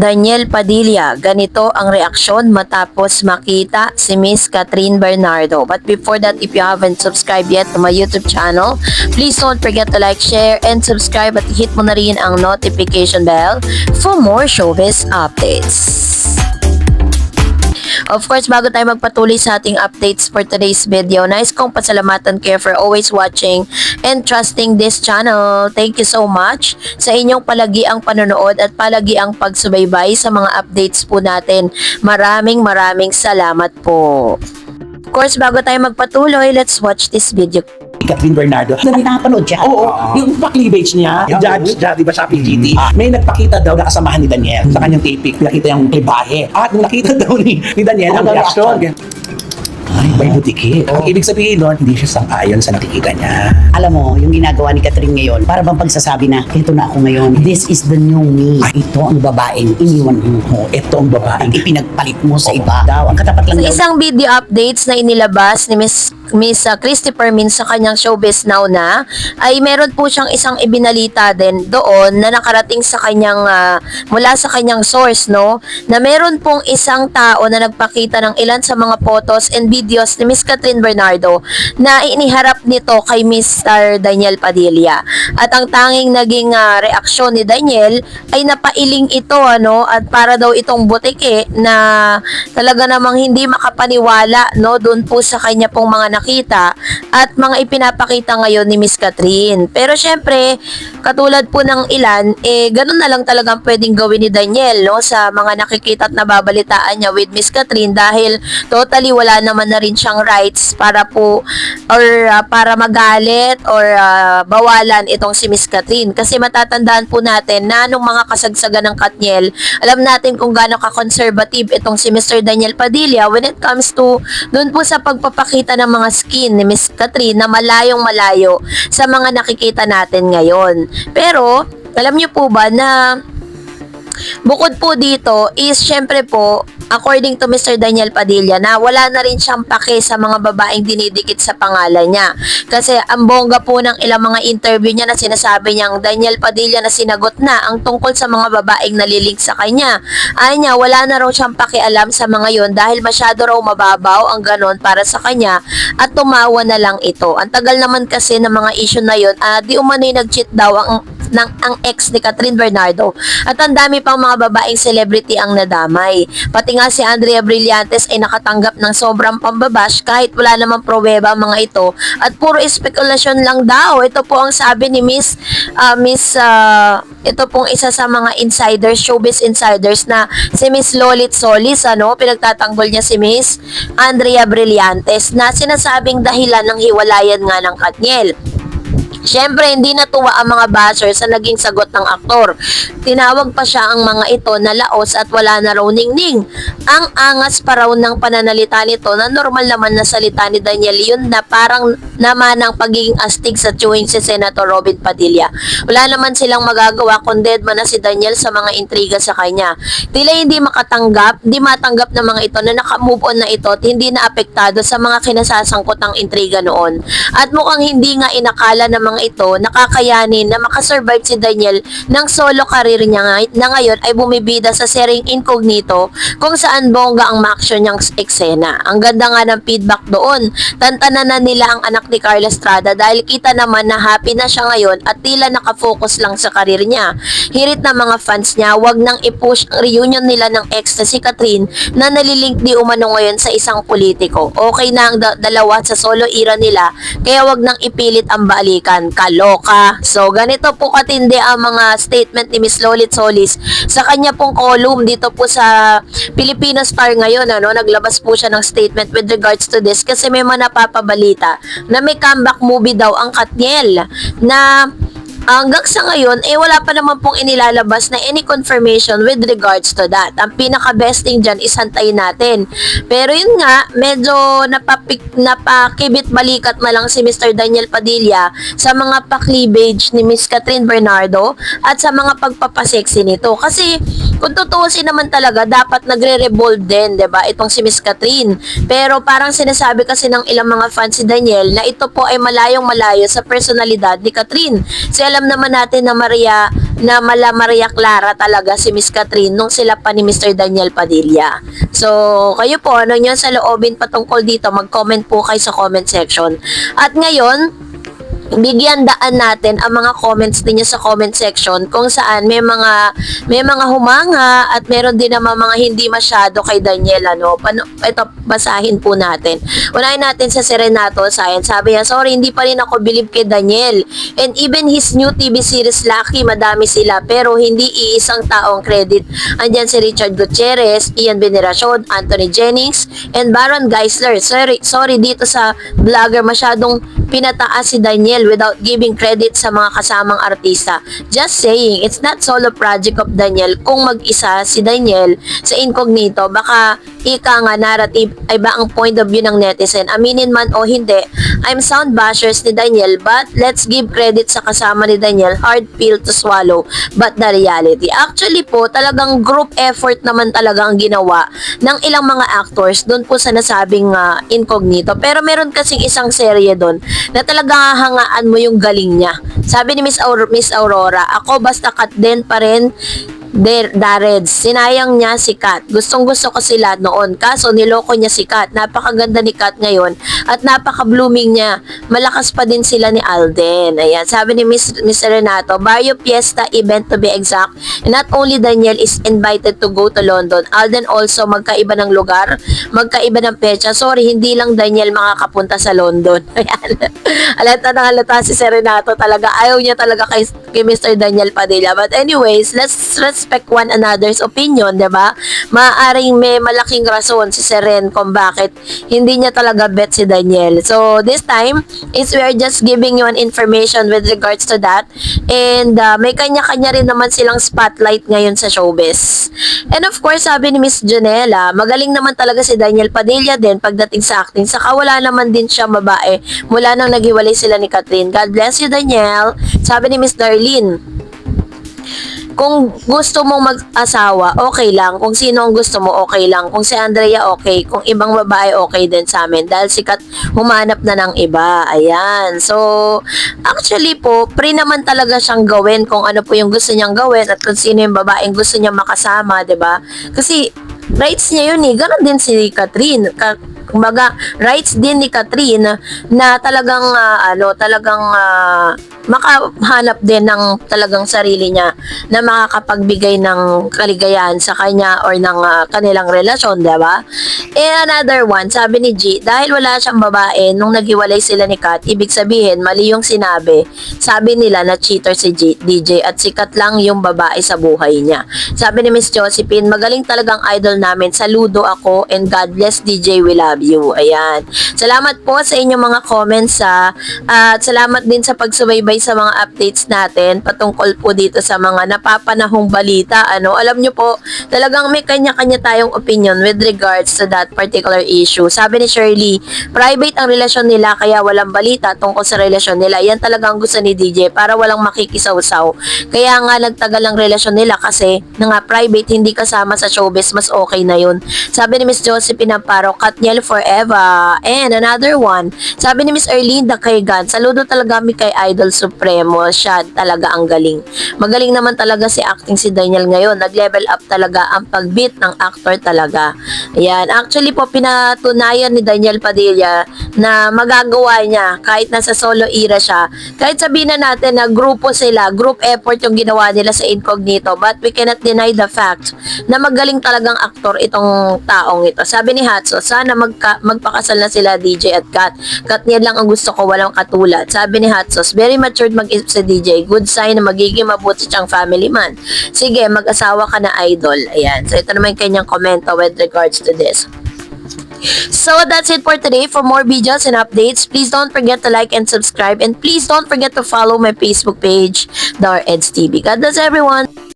Daniel Padilla, ganito ang reaksyon matapos makita si Miss Catherine Bernardo. But before that, if you haven't subscribed yet to my YouTube channel, please don't forget to like, share, and subscribe at hit mo na rin ang notification bell for more showbiz updates. Of course, bago tayo magpatuloy sa ating updates for today's video, nais kong pasalamatan kayo for always watching and trusting this channel. Thank you so much sa inyong palagiang panonood at palagiang pagsubaybay sa mga updates po natin. Maraming salamat po. Of course, bago tayo magpatuloy, let's watch this video. Catherine Bernardo. Dami nakapanood siya. Oo, yung pa-cleavage niya, judge, di ba sa PGT, may nagpakita daw na kasamahan ni Daniel sa kanyang taping. Nakita yung ibahe. At nung nakita daw ni Daniel, ang reaction. Ay, may butiki. Ang ibig sabihin nun, hindi siya sang-ayon sa nakikita niya. Alam mo, yung ginagawa ni Catherine ngayon, para bang pagsasabi na, ito na ako ngayon. This is the new me. Ito ang babaeng iniwan mo. Ito ang babaeng Ipinagpalit mo sa iba. Daw, ang katapat lang Sa daw. isang video updates na inilabas ni Miss Christy Permin sa kanyang Showbiz Now na, ay meron po siyang isang ibinalita din doon na nakarating sa kanyang, mula sa kanyang source, no? Na meron pong isang tao na nagpakita ng ilan sa mga photos and videos ni Miss Catherine Bernardo na iniharap nito kay Mr. Daniel Padilla. At ang tanging naging reaksyon ni Daniel ay napailing ito, ano? At para daw itong butike na talaga namang hindi makapaniwala, no? Doon po sa kanya pong mga nakita at mga ipinapakita ngayon ni Miss Catherine. Pero syempre, katulad po ng ilan, ganun na lang talagang pwedeng gawin ni Daniel, no? Sa mga nakikita at nababalitaan niya with Miss Catherine dahil totally wala naman na rin siyang rights para po or para magalit or bawalan itong si Miss Catherine. Kasi matatandaan po natin na nung mga kasagsagan ng Katniel, alam natin kung gaano ka-conservative itong si Mr. Daniel Padilla when it comes to doon po sa pagpapakita ng mga skin ni Miss Catherine na malayong malayo sa mga nakikita natin ngayon. Pero, alam niyo po ba na bukod po dito is syempre po, according to Mr. Daniel Padilla, na wala na rin siyang pake sa mga babaeng dinidikit sa pangalan niya. Kasi ang bongga po ng ilang mga interview niya na sinasabi niyang Daniel Padilla na sinagot na ang tungkol sa mga babaeng nalilink sa kanya. Ay niya, wala na raw siyang pakialam sa mga yon dahil masyado raw mababaw ang ganon para sa kanya at tumawa na lang ito. Ang tagal naman kasi ng mga issue na yon, di umano'y nag-cheat daw ang ex ni Catherine Bernardo at ang dami pang mga babaeng celebrity ang nadamay. Pati nga si Andrea Brillantes ay nakatanggap ng sobrang pambabash kahit wala namang pruweba ang mga ito at puro espekulasyon lang daw. Ito po ang sabi ni ito pong isa sa mga insiders, showbiz insiders na si Miss Lolit Solis, ano, pinagtatanggol niya si Miss Andrea Brillantes na sinasabing dahilan ng hiwalayan nga ng Katniel. Siyempre, hindi natuwa ang mga bashers sa naging sagot ng aktor. Tinawag pa siya ang mga ito na laos at wala na raw ningning. Ang angas pa raw ng pananalita nito na normal naman na salita ni Daniel yun na parang naman ang pagiging astig sa chewing si Senator Robin Padilla. Wala naman silang magagawa kung dead man na si Daniel sa mga intriga sa kanya. Tila hindi matanggap ng mga ito na nakamove on na ito at hindi na apektado sa mga kinasasangkot ng intriga noon. At mukhang hindi nga inakala ng mga ito nakakayanin na makasurvive si Daniel ng solo career niya na ngayon ay bumibida sa seryeng Incognito kung saan bongga ang ma-action niyang eksena. Ang ganda nga ng feedback doon. Tantanan na nila ang anak ni Carla Estrada dahil kita naman na happy na siya ngayon at tila nakafocus lang sa career niya. Hirit na mga fans niya, wag nang i-push ang reunion nila ng ex na si Catherine na nalilink di umano ngayon sa isang politiko. Okay na ang dalawa sa solo era nila kaya wag nang ipilit ang balikan. Kaloka. So, ganito po katindi ang mga statement ni Miss Lolit Solis sa kanya pong column dito po sa Filipino Star ngayon. Ano, naglabas po siya ng statement with regards to this kasi may mga napapabalita na may comeback movie daw ang Katniel na hanggang sa ngayon, wala pa naman pong inilalabas na any confirmation with regards to that. Ang pinaka-best thing dyan is hantayin natin. Pero yun nga, medyo napakibit balikat na lang si Mr. Daniel Padilla sa mga pa-cleavage ni Miss Catherine Bernardo at sa mga pagpapaseksi nito. Kasi kung tutuusin naman talaga, dapat nagre-revolve din, 'di ba? Itong si Miss Catherine. Pero parang sinasabi kasi ng ilang mga fans si Daniel na ito po ay malayong malayo sa personalidad ni Catherine. Kasi alam alam naman natin na Maria Clara talaga si Miss Catherine nung sila pa ni Mr. Daniel Padilla. So, kayo po, ano nyo sa loobin patungkol dito, mag-comment po kayo sa comment section. At ngayon, bigyan daan natin ang mga comments ninyo sa comment section kung saan may mga humanga at meron din naman mga hindi masyado kay Daniel, ano. Ito, basahin po natin. Unahin natin sa Serenato Science. Sabi niya, sorry, hindi pa rin ako believe kay Daniel. And even his new TV series, Lucky, madami sila. Pero hindi iisang taong credit. Andyan si Richard Gutierrez, Ian Veneracion, Anthony Jennings, and Baron Geisler. Sorry dito sa vlogger, masyadong pinataas si Daniel without giving credit sa mga kasamang artista. Just saying, it's not solo project of Daniel. Kung mag-isa si Daniel sa Incognito, baka ika nga narrative ay ba ang point of view ng netizen? Aminin man o hindi, I'm sound bashers ni Daniel, but let's give credit sa kasama ni Daniel. Hard pill to swallow, but the reality. Actually po, talagang group effort naman talaga ang ginawa ng ilang mga actors doon po sa nasabing Incognito. Pero meron kasing isang serye doon na talagang hangaan mo yung galing niya. Sabi ni Miss Aurora, ako basta cut din pa rin Dareds, sinayang niya si Kat. Gustong gusto ko sila noon, kaso niloko niya si Kat. Napakaganda ni Kat ngayon at napaka-blooming niya. Malakas pa din sila ni Alden. Ayan, sabi ni Miss Renato, Barrio Fiesta event to be exact. And not only Daniel is invited to go to London, Alden also magkaiba ng lugar, magkaiba ng pecha. Sorry, hindi lang Daniel makakapunta sa London. Ayan. halata si Renato talaga. Ayaw niya talaga kay Mr. Daniel Padilla. But anyways, let's respect one another's opinion, diba? Maaaring may malaking rason si Seren kung bakit hindi niya talaga bet si Daniel. So, this time, is we are just giving you an information with regards to that. And may kanya-kanya rin naman silang spotlight ngayon sa showbiz. And of course, sabi ni Miss Janela, magaling naman talaga si Daniel Padilla din pagdating sa acting. Saka wala naman din siya babae mula nang naghiwalay sila ni Catherine. God bless you, Daniel. Sabi ni Miss Darlene, kung gusto mong mag-asawa, okay lang. Kung sino ang gusto mo, okay lang. Kung si Andrea, okay. Kung ibang babae, okay din sa amin. Dahil sikat humanap na ng iba. Ayan. So, actually po, free naman talaga siyang gawin kung ano po yung gusto niyang gawin at kung sino yung babaeng gusto niyang makasama, 'di ba? Kasi rights niya yun eh. Ganon din si Catherine. Kumbaga, rights din ni Catherine na talagang makahanap din ng talagang sarili niya na makakapagbigay ng kaligayahan sa kanya or ng kanilang relasyon, diba? And another one, sabi ni G, dahil wala siyang babae nung naghiwalay sila ni Kat, ibig sabihin, mali yung sinabi. Sabi nila na cheater si DJ at sikat lang yung babae sa buhay niya. Sabi ni Miss Josephine, magaling talagang idol namin. Saludo ako and God bless DJ, we love you. Ayan. Salamat po sa inyong mga comments at salamat din sa pagsubaybay sa mga updates natin patungkol po dito sa mga napapanahong balita. Alam nyo po, talagang may kanya-kanya tayong opinion with regards to that particular issue. Sabi ni Shirley, private ang relasyon nila kaya walang balita tungkol sa relasyon nila. Yan talagang gusto ni DJ para walang makikisaw-saw. Kaya nga nagtagal ang relasyon nila kasi na nga private, hindi kasama sa showbiz, mas okay na yun. Sabi ni Miss Josephine Amparo, Katniel forever. And another one, sabi ni Miss Erlinda Kaygan, saludo talaga mi kay Idol Supremo, siya talaga ang galing. Magaling naman talaga si acting si Daniel ngayon. Nag-level up talaga ang pag-beat ng actor talaga. Ayan. Actually po, pinatunayan ni Daniel Padilla na magagawa niya kahit nasa solo era siya. Kahit sabihin na natin na grupo sila, group effort yung ginawa nila sa Incognito, but we cannot deny the fact na magaling talagang aktor itong taong ito. Sabi ni Hatso, sana magpakasal na sila DJ at Kat. Katniel lang ang gusto ko, walang katulad. Sabi ni Hatsos, very matured mag-isip sa DJ. Good sign na magiging mabuti siyang family man. Sige, mag-asawa ka na, idol. Ayan. So, ito naman yung kanyang komento with regards to this. So, that's it for today. For more videos and updates, please don't forget to like and subscribe. And please don't forget to follow my Facebook page, The REDS TV. God bless everyone!